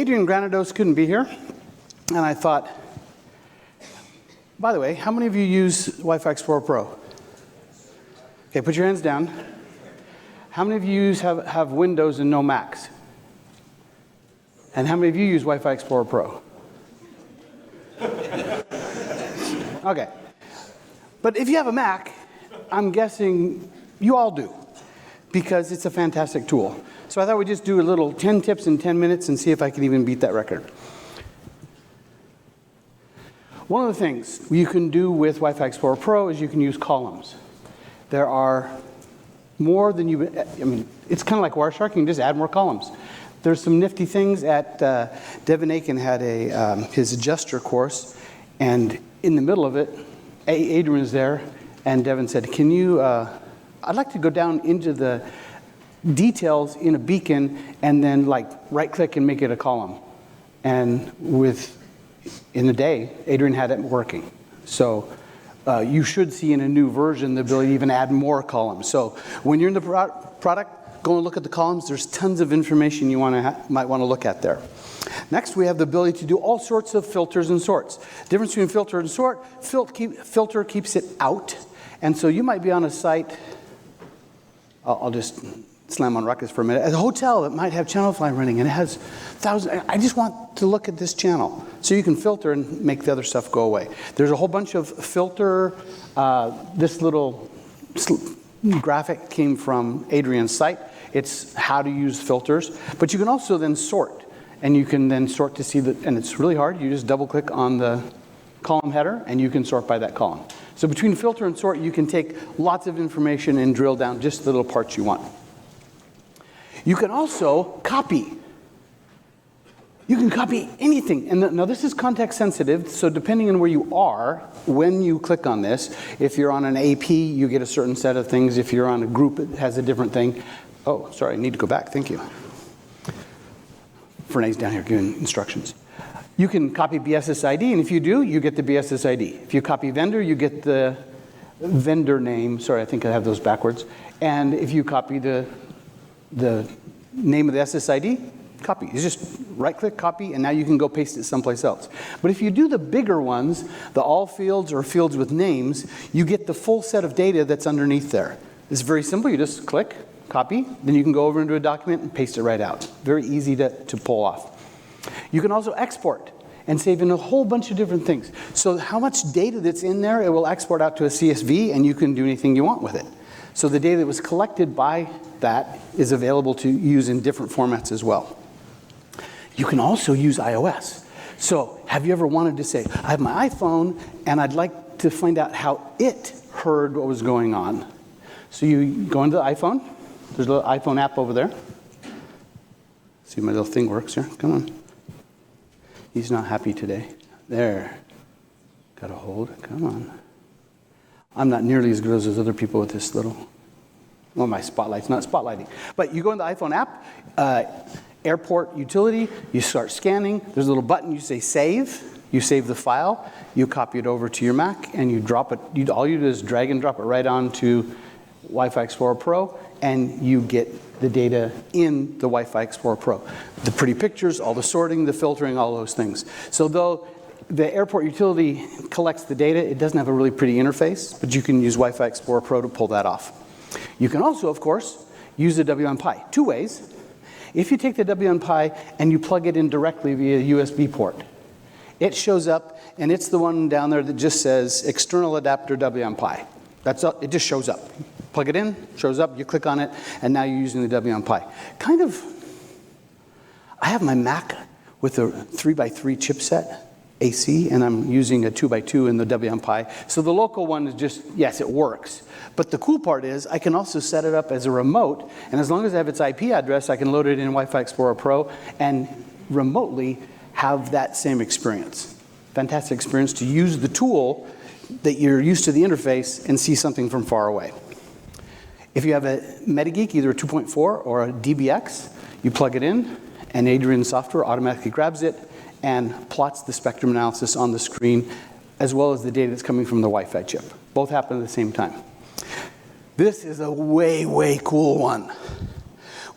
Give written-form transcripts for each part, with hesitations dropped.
Adrian Granados couldn't be here, and I thought, by the way, how many of you use Wi-Fi Explorer Pro? Okay, put your hands down. How many of you have Windows and no Macs? And how many of you use Wi-Fi Explorer Pro? Okay. But if you have a Mac, I'm guessing you all do, because it's a fantastic tool. So I thought we'd just do a little 10 tips in 10 minutes and see if I can even beat that record. One of the things you can do with Wi-Fi Explorer Pro is you can use columns. There are more than you, I mean, it's kind of like Wireshark, you can just add more columns. There's some nifty things at, Devin Aiken had his adjuster course, and in the middle of it, Adrian was there, and Devin said, can you, I'd like to go down into the details in a beacon and then like right-click and make it a column. And in a day, Adrian had it working. So you should see in a new version the ability to even add more columns. So when you're in the product, go and look at the columns. There's tons of information you might want to look at there. Next, we have the ability to do all sorts of filters and sorts. The difference between filter and sort, filter keeps it out. And so you might be on a site, I'll just slam on Ruckus for a minute, at a hotel that might have channel fly running, and it has thousands. I just want to look at this channel. So you can filter and make the other stuff go away. There's a whole bunch of filter. This little graphic came from Adrian's site. It's how to use filters. But you can also then sort. And you can then sort to see that, and it's really hard. You just double click on the column header, and you can sort by that column. So between filter and sort, you can take lots of information and drill down just the little parts you want. You can also copy. You can copy anything. And now this is context sensitive, so depending on where you are, when you click on this, if you're on an AP, you get a certain set of things. If you're on a group, it has a different thing. Oh, sorry, I need to go back. Thank you. Ferne's down here giving instructions. You can copy BSSID, and if you do, you get the BSSID. If you copy vendor, you get the vendor name. Sorry, I think I have those backwards. And if you copy the name of the SSID, copy. You just right-click, copy, and now you can go paste it someplace else. But if you do the bigger ones, the all fields or fields with names, you get the full set of data that's underneath there. It's very simple. You just click, copy, then you can go over into a document and paste it right out. Very easy to pull off. You can also export and save in a whole bunch of different things. So how much data that's in there, it will export out to a CSV, and you can do anything you want with it. So the data that was collected by that is available to use in different formats as well. You can also use iOS. So have you ever wanted to say, I have my iPhone, and I'd like to find out how it heard what was going on. So you go into the iPhone. There's a little iPhone app over there. See if my little thing works here. Come on. He's not happy today. There. Got a hold. Come on. I'm not nearly as good as those other people with this little, well, my spotlight's not spotlighting. But you go in the iPhone app, airport utility, you start scanning. There's a little button, you say save. You save the file. You copy it over to your Mac, and you drop it. All you do is drag and drop it right onto Wi-Fi Explorer Pro, and you get the data in the Wi-Fi Explorer Pro. The pretty pictures, all the sorting, the filtering, all those things. So though the airport utility collects the data, it doesn't have a really pretty interface, but you can use Wi-Fi Explorer Pro to pull that off. You can also, of course, use the WLAN Pi. Two ways. If you take the WLAN Pi and you plug it in directly via USB port, it shows up, and it's the one down there that just says external adapter WLAN Pi. That's all, it just shows up. Plug it in, shows up, you click on it, and now you're using the WLAN Pi. Kind of, I have my Mac with a 3x3 chipset, AC, and I'm using a 2x2 in the WLAN Pi. So the local one is just, yes, it works. But the cool part is I can also set it up as a remote, and as long as I have its IP address, I can load it in Wi-Fi Explorer Pro and remotely have that same experience. Fantastic experience to use the tool that you're used to the interface and see something from far away. If you have a Metageek, either a 2.4 or a DBX, you plug it in, and Adrian's software automatically grabs it and plots the spectrum analysis on the screen, as well as the data that's coming from the Wi-Fi chip. Both happen at the same time. This is a way, way cool one.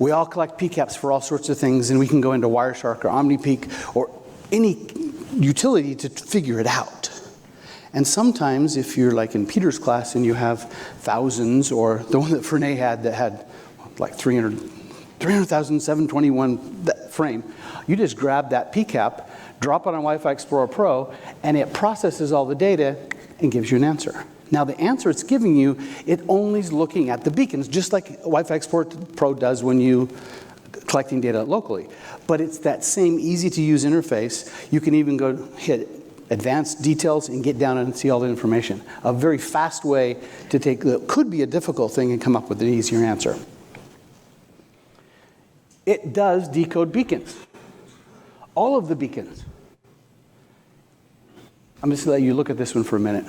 We all collect PCAPS for all sorts of things, and we can go into Wireshark or OmniPeak or any utility to figure it out. And sometimes, if you're like in Peter's class and you have thousands, or the one that Fernay had that had like 300,721 frame, you just grab that PCAP, drop it on Wi-Fi Explorer Pro, and it processes all the data and gives you an answer. Now, the answer it's giving you, it only is looking at the beacons, just like Wi-Fi Explorer Pro does when you collecting data locally. But it's that same easy-to-use interface. You can even go hit advanced details and get down and see all the information. A very fast way to take what could be a difficult thing and come up with an easier answer. It does decode beacons. All of the beacons. I'm just going to let you look at this one for a minute.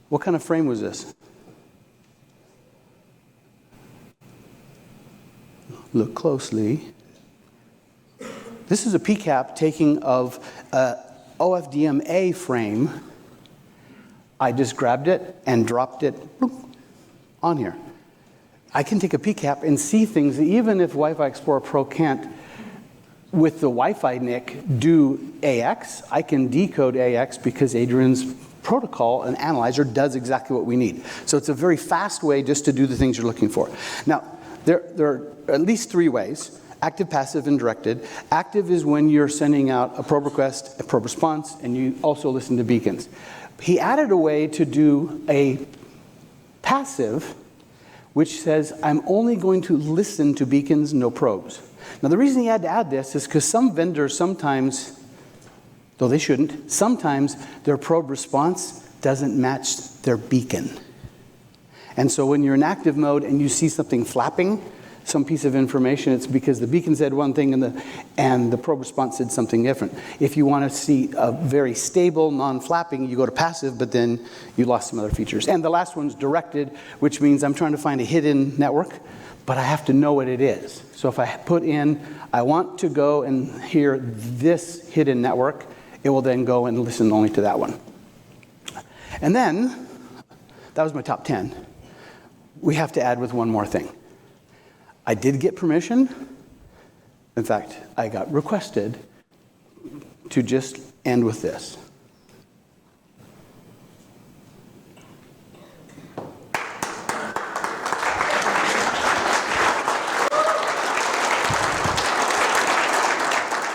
What kind of frame was this? Look closely. This is a PCAP taking of a OFDM-A frame. I just grabbed it and dropped it on here. I can take a PCAP and see things that even if Wi-Fi Explorer Pro can't, with the Wi-Fi NIC, do AX, I can decode AX because Adrian's protocol and analyzer does exactly what we need. So it's a very fast way just to do the things you're looking for. Now, there are at least 3 ways: active, passive, and directed. Active is when you're sending out a probe request, a probe response, and you also listen to beacons. He added a way to do a passive, which says, I'm only going to listen to beacons, no probes. Now, the reason he had to add this is because some vendors sometimes, though they shouldn't, sometimes their probe response doesn't match their beacon. And so when you're in active mode and you see something flapping, some piece of information, it's because the beacon said one thing and the probe response said something different. If you want to see a very stable, non-flapping, you go to passive, but then you lost some other features. And the last one's directed, which means I'm trying to find a hidden network, but I have to know what it is. So if I put in, I want to go and hear this hidden network, it will then go and listen only to that one. And then, that was my top 10. We have to add with one more thing. I did get permission. In fact, I got requested to just end with this.